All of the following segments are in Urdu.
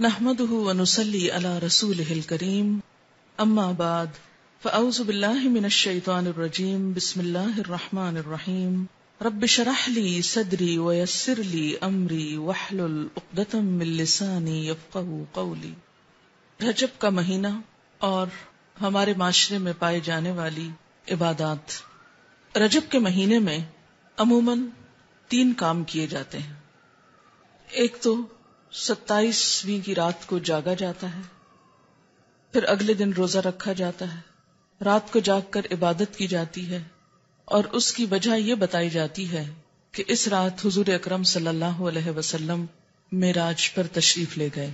نحمده ونصلي على رسوله الكريم اما بعد فاعوذ بالله من الشيطان الرجيم بسم الله الرحمن الرحيم رب اشرح لي صدري ويسر لي امري واحلل عقدة من لساني يفقهوا قولي۔ رجب کا مہینہ اور ہمارے معاشرے میں پائے جانے والی عبادات۔ رجب کے مہینے میں عموماً 3 کام کیے جاتے ہیں۔ ایک تو 27ویں کی رات کو جاگا جاتا ہے، پھر اگلے دن روزہ رکھا جاتا ہے، رات کو جاگ کر عبادت کی جاتی ہے، اور اس کی وجہ یہ بتائی جاتی ہے کہ اس رات حضور اکرم صلی اللہ علیہ وسلم معراج پر تشریف لے گئے،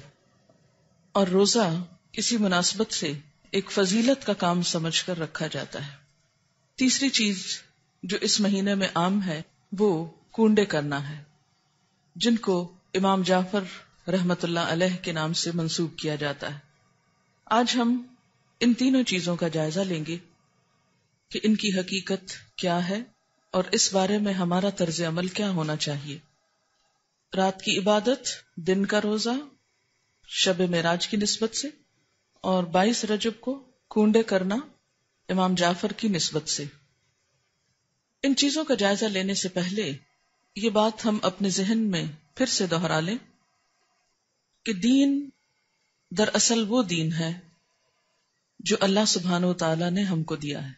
اور روزہ اسی مناسبت سے ایک فضیلت کا کام سمجھ کر رکھا جاتا ہے۔ تیسری چیز جو اس مہینے میں عام ہے وہ کونڈے کرنا ہے، جن کو امام جعفر رحمت اللہ علیہ کے نام سے منسوب کیا جاتا ہے۔ آج ہم ان تینوں چیزوں کا جائزہ لیں گے کہ ان کی حقیقت کیا ہے اور اس بارے میں ہمارا طرز عمل کیا ہونا چاہیے۔ رات کی عبادت، دن کا روزہ شب معراج کی نسبت سے، اور 22 رجب کو کونڈے کرنا امام جعفر کی نسبت سے۔ ان چیزوں کا جائزہ لینے سے پہلے یہ بات ہم اپنے ذہن میں پھر سے دہرا لیں کہ دین دراصل وہ دین ہے جو اللہ سبحانہ و تعالی نے ہم کو دیا ہے،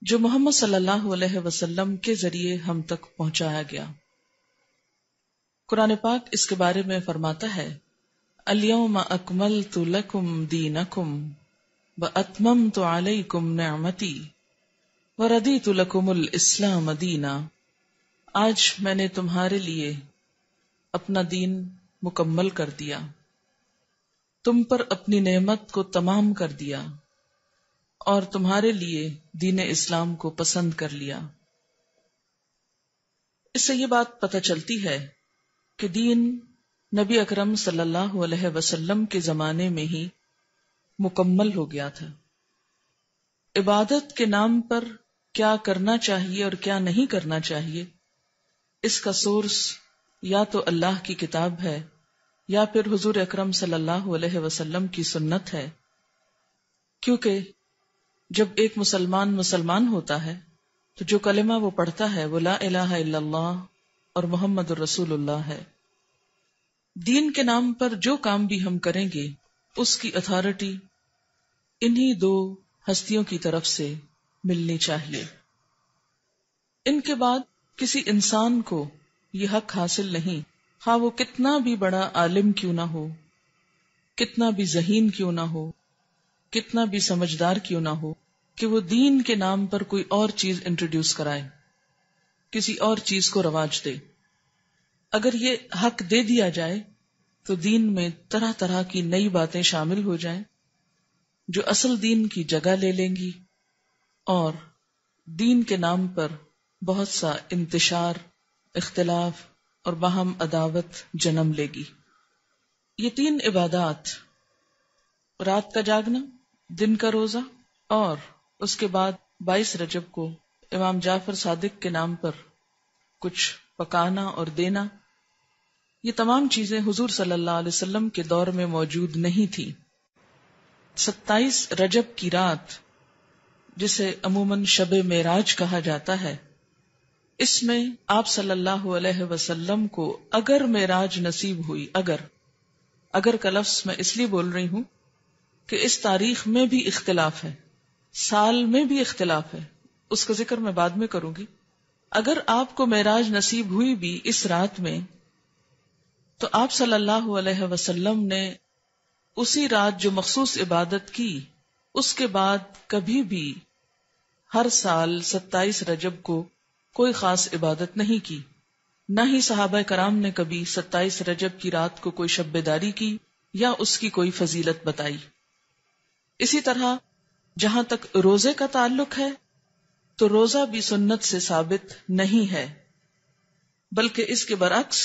جو محمد صلی اللہ علیہ وسلم کے ذریعے ہم تک پہنچایا گیا۔ قرآن پاک اس کے بارے میں فرماتا ہے، الیوم اکملت لکم دینکم واتممت علیکم نعمتی وردیت لکم الاسلام دینا۔ آج میں نے تمہارے لیے اپنا دین مکمل کر دیا، تم پر اپنی نعمت کو تمام کر دیا، اور تمہارے لیے دین اسلام کو پسند کر لیا۔ اس سے یہ بات پتہ چلتی ہے کہ دین نبی اکرم صلی اللہ علیہ وسلم کے زمانے میں ہی مکمل ہو گیا تھا۔ عبادت کے نام پر کیا کرنا چاہیے اور کیا نہیں کرنا چاہیے، اس کا سورس یا تو اللہ کی کتاب ہے یا پھر حضور اکرم صلی اللہ علیہ وسلم کی سنت ہے، کیونکہ جب ایک مسلمان ہوتا ہے تو جو کلمہ وہ پڑھتا ہے وہ لا الہ الا اللہ اور محمد الرسول اللہ ہے۔ دین کے نام پر جو کام بھی ہم کریں گے اس کی اتھارٹی انہی 2 ہستیوں کی طرف سے ملنی چاہیے۔ ان کے بعد کسی انسان کو یہ حق حاصل نہیں، خواہ وہ کتنا بھی بڑا عالم کیوں نہ ہو، کتنا بھی ذہین کیوں نہ ہو، کتنا بھی سمجھدار کیوں نہ ہو، کہ وہ دین کے نام پر کوئی اور چیز انٹروڈیوس کرائے، کسی اور چیز کو رواج دے۔ اگر یہ حق دے دیا جائے تو دین میں طرح طرح کی نئی باتیں شامل ہو جائیں جو اصل دین کی جگہ لے لیں گی، اور دین کے نام پر بہت سا انتشار، اختلاف اور باہم عداوت جنم لے گی۔ یہ 3 عبادات، رات کا جاگنا، دن کا روزہ، اور اس کے بعد 22 رجب کو امام جعفر صادق کے نام پر کچھ پکانا اور دینا، یہ تمام چیزیں حضور صلی اللہ علیہ وسلم کے دور میں موجود نہیں تھی۔ 27 رجب کی رات، جسے عموماً شب معراج کہا جاتا ہے، اس میں آپ صلی اللہ علیہ وسلم کو اگر معراج نصیب ہوئی، اگر کا لفظ میں اس لیے بول رہی ہوں کہ اس تاریخ میں بھی اختلاف ہے، سال میں بھی اختلاف ہے، اس کا ذکر میں بعد میں کروں گی۔ اگر آپ کو معراج نصیب ہوئی بھی اس رات میں، تو آپ صلی اللہ علیہ وسلم نے اسی رات جو مخصوص عبادت کی، اس کے بعد کبھی بھی ہر سال 27 رجب کو کوئی خاص عبادت نہیں کی، نہ ہی صحابہ کرام نے کبھی 27 رجب کی رات کو کوئی شب بیداری کی یا اس کی کوئی فضیلت بتائی۔ اسی طرح جہاں تک روزے کا تعلق ہے تو روزہ بھی سنت سے ثابت نہیں ہے، بلکہ اس کے برعکس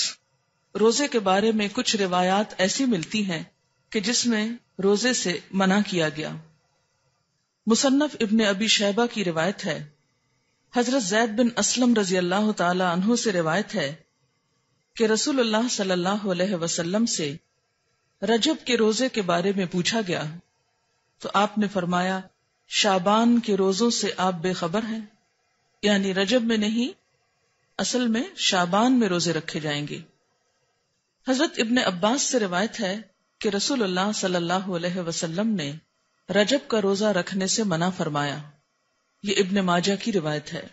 روزے کے بارے میں کچھ روایات ایسی ملتی ہیں کہ جس میں روزے سے منع کیا گیا۔ مصنف ابن ابی شیبہ کی روایت ہے، حضرت زید بن اسلم رضی اللہ تعالی عنہ سے روایت ہے کہ رسول اللہ صلی اللہ علیہ وسلم سے رجب کے روزے کے بارے میں پوچھا گیا تو آپ نے فرمایا شعبان کے روزوں سے آپ بے خبر ہیں، یعنی رجب میں نہیں، اصل میں شعبان میں روزے رکھے جائیں گے۔ حضرت ابن عباس سے روایت ہے کہ رسول اللہ صلی اللہ علیہ وسلم نے رجب کا روزہ رکھنے سے منع فرمایا۔ یہ ابن ماجہ کی روایت ہے۔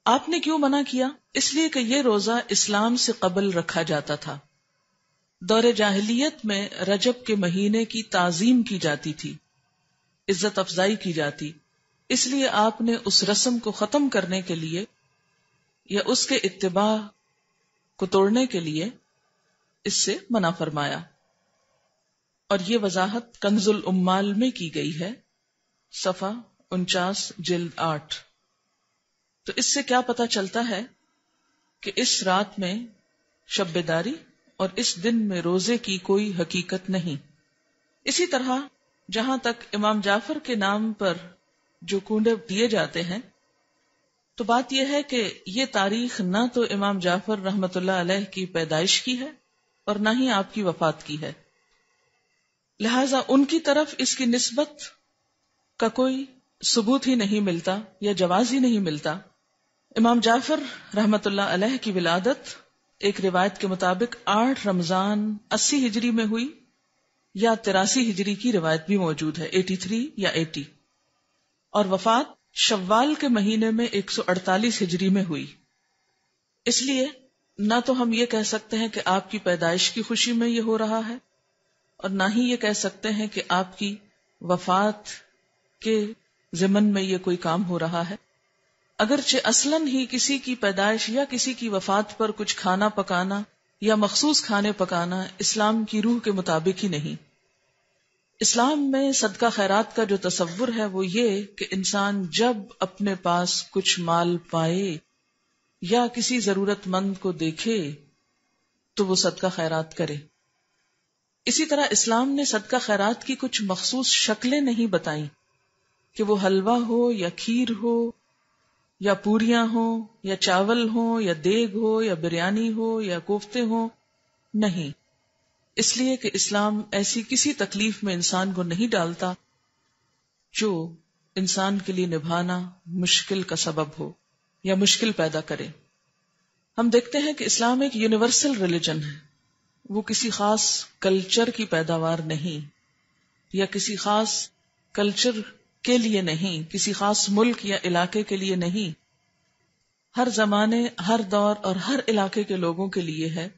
آپ نے کیوں منع کیا؟ اس لیے کہ یہ روزہ اسلام سے قبل رکھا جاتا تھا۔ دور جاہلیت میں رجب کے مہینے کی تعظیم کی جاتی تھی، عزت افزائی کی جاتی، اس لیے آپ نے اس رسم کو ختم کرنے کے لیے یا اس کے اتباع کو توڑنے کے لیے اس سے منع فرمایا۔ اور یہ وضاحت کنز الامال میں کی گئی ہے، صفحہ 49 جلد 8۔ تو اس سے کیا پتہ چلتا ہے کہ اس رات میں شب بیداری اور اس دن میں روزے کی کوئی حقیقت نہیں۔ اسی طرح جہاں تک امام جعفر کے نام پر جو کنڈے دیے جاتے ہیں، تو بات یہ ہے کہ یہ تاریخ نہ تو امام جعفر رحمت اللہ علیہ کی پیدائش کی ہے اور نہ ہی آپ کی وفات کی ہے، لہذا ان کی طرف اس کی نسبت کا کوئی ثبوت ہی نہیں ملتا یا جواز ہی نہیں ملتا۔ امام جعفر رحمت اللہ علیہ کی ولادت ایک روایت کے مطابق 8 رمضان 80 ہجری میں ہوئی، یا 83 ہجری کی روایت بھی موجود ہے، 83 یا 80، اور وفات شوال کے مہینے میں 148 ہجری میں ہوئی۔ اس لیے نہ تو ہم یہ کہہ سکتے ہیں کہ آپ کی پیدائش کی خوشی میں یہ ہو رہا ہے، اور نہ ہی یہ کہہ سکتے ہیں کہ آپ کی وفات کے ضمن میں یہ کوئی کام ہو رہا ہے، اگرچہ اصلاً ہی کسی کی پیدائش یا کسی کی وفات پر کچھ کھانا پکانا یا مخصوص کھانے پکانا اسلام کی روح کے مطابق ہی نہیں۔ اسلام میں صدقہ خیرات کا جو تصور ہے وہ یہ کہ انسان جب اپنے پاس کچھ مال پائے یا کسی ضرورت مند کو دیکھے تو وہ صدقہ خیرات کرے۔ اسی طرح اسلام نے صدقہ خیرات کی کچھ مخصوص شکلیں نہیں بتائیں کہ وہ حلوہ ہو یا کھیر ہو یا پوریاں ہوں یا چاول ہوں یا دیگ ہو یا بریانی ہو یا کوفتے ہوں، نہیں، اس لیے کہ اسلام ایسی کسی تکلیف میں انسان کو نہیں ڈالتا جو انسان کے لیے نبھانا مشکل کا سبب ہو یا مشکل پیدا کرے۔ ہم دیکھتے ہیں کہ اسلام ایک یونیورسل ریلیجن ہے، وہ کسی خاص کلچر کی پیداوار نہیں، یا کسی خاص کلچر کے لیے نہیں، کسی خاص ملک یا علاقے کے لیے نہیں، ہر زمانے، ہر دور اور ہر علاقے کے لوگوں کے لیے ہے،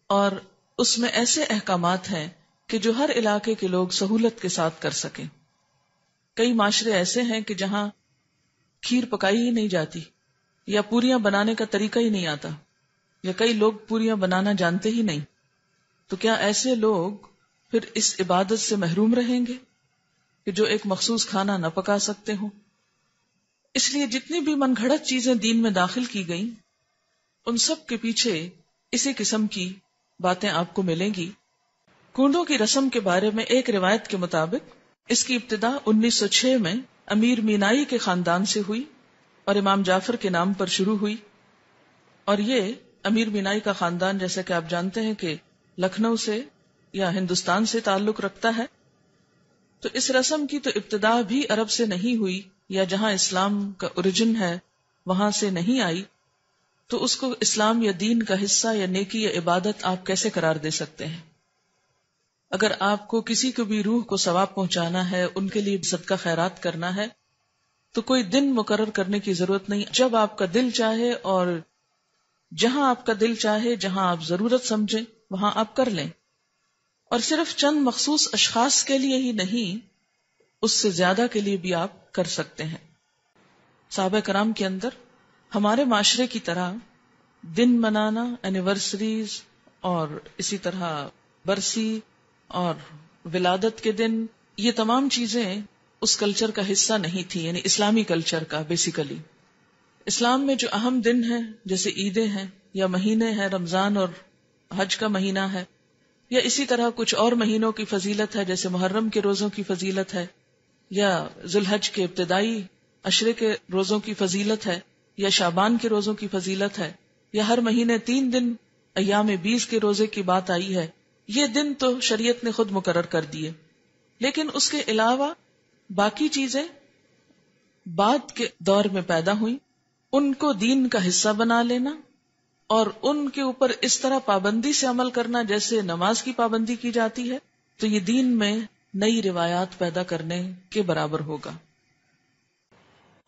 اور اس میں ایسے احکامات ہیں کہ جو ہر علاقے کے لوگ سہولت کے ساتھ کر سکیں۔ کئی معاشرے ایسے ہیں کہ جہاں کھیر پکائی ہی نہیں جاتی یا پوریاں بنانے کا طریقہ ہی نہیں آتا، یا کئی لوگ پوریاں بنانا جانتے ہی نہیں، تو کیا ایسے لوگ پھر اس عبادت سے محروم رہیں گے کہ جو ایک مخصوص کھانا نہ پکا سکتے ہوں؟ اس لیے جتنی بھی من گھڑت چیزیں دین میں داخل کی گئیں، ان سب کے پیچھے اسی قسم کی باتیں آپ کو ملیں گی۔ کنڈوں کی رسم کے بارے میں ایک روایت کے مطابق اس کی ابتدا 1906 میں امیر مینائی کے خاندان سے ہوئی اور امام جعفر کے نام پر شروع ہوئی، اور یہ امیر مینائی کا خاندان جیسا کہ آپ جانتے ہیں کہ لکھنؤ سے یا ہندوستان سے تعلق رکھتا ہے، تو اس رسم کی تو ابتدا بھی عرب سے نہیں ہوئی، یا جہاں اسلام کا اوریجن ہے وہاں سے نہیں آئی، تو اس کو اسلام یا دین کا حصہ یا نیکی یا عبادت آپ کیسے قرار دے سکتے ہیں؟ اگر آپ کو کسی کو بھی روح کو ثواب پہنچانا ہے، ان کے لیے صدقہ خیرات کرنا ہے، تو کوئی دن مقرر کرنے کی ضرورت نہیں، جب آپ کا دل چاہے اور جہاں آپ کا دل چاہے، جہاں آپ ضرورت سمجھیں وہاں آپ کر لیں، اور صرف چند مخصوص اشخاص کے لیے ہی نہیں، اس سے زیادہ کے لیے بھی آپ کر سکتے ہیں۔ صحابہ کرام کے اندر ہمارے معاشرے کی طرح دن منانا، اینیورسریز اور اسی طرح برسی اور ولادت کے دن، یہ تمام چیزیں اس کلچر کا حصہ نہیں تھی، یعنی اسلامی کلچر کا۔ بیسیکلی اسلام میں جو اہم دن ہیں جیسے عیدیں ہیں یا مہینے ہیں، رمضان اور حج کا مہینہ ہے، یا اسی طرح کچھ اور مہینوں کی فضیلت ہے جیسے محرم کے روزوں کی فضیلت ہے، یا ذوالحج کے ابتدائی عشرے کے روزوں کی فضیلت ہے، یا شعبان کے روزوں کی فضیلت ہے، یا ہر مہینے 3 دن ایام 20 کے روزے کی بات آئی ہے، یہ دن تو شریعت نے خود مقرر کر دیے، لیکن اس کے علاوہ باقی چیزیں بعد کے دور میں پیدا ہوئیں، ان کو دین کا حصہ بنا لینا اور ان کے اوپر اس طرح پابندی سے عمل کرنا جیسے نماز کی پابندی کی جاتی ہے، تو یہ دین میں نئی روایات پیدا کرنے کے برابر ہوگا۔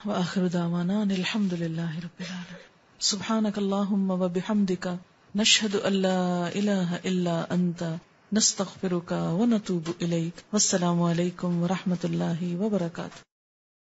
وآخر دعوانا ان الحمد للہ رب العالمین۔ سبحانک اللہم وبحمدک، نشہد ان لا الہ الا انت، نستغفرک ونتوب الیک۔ والسلام علیکم ورحمۃ اللہ وبرکاتہ۔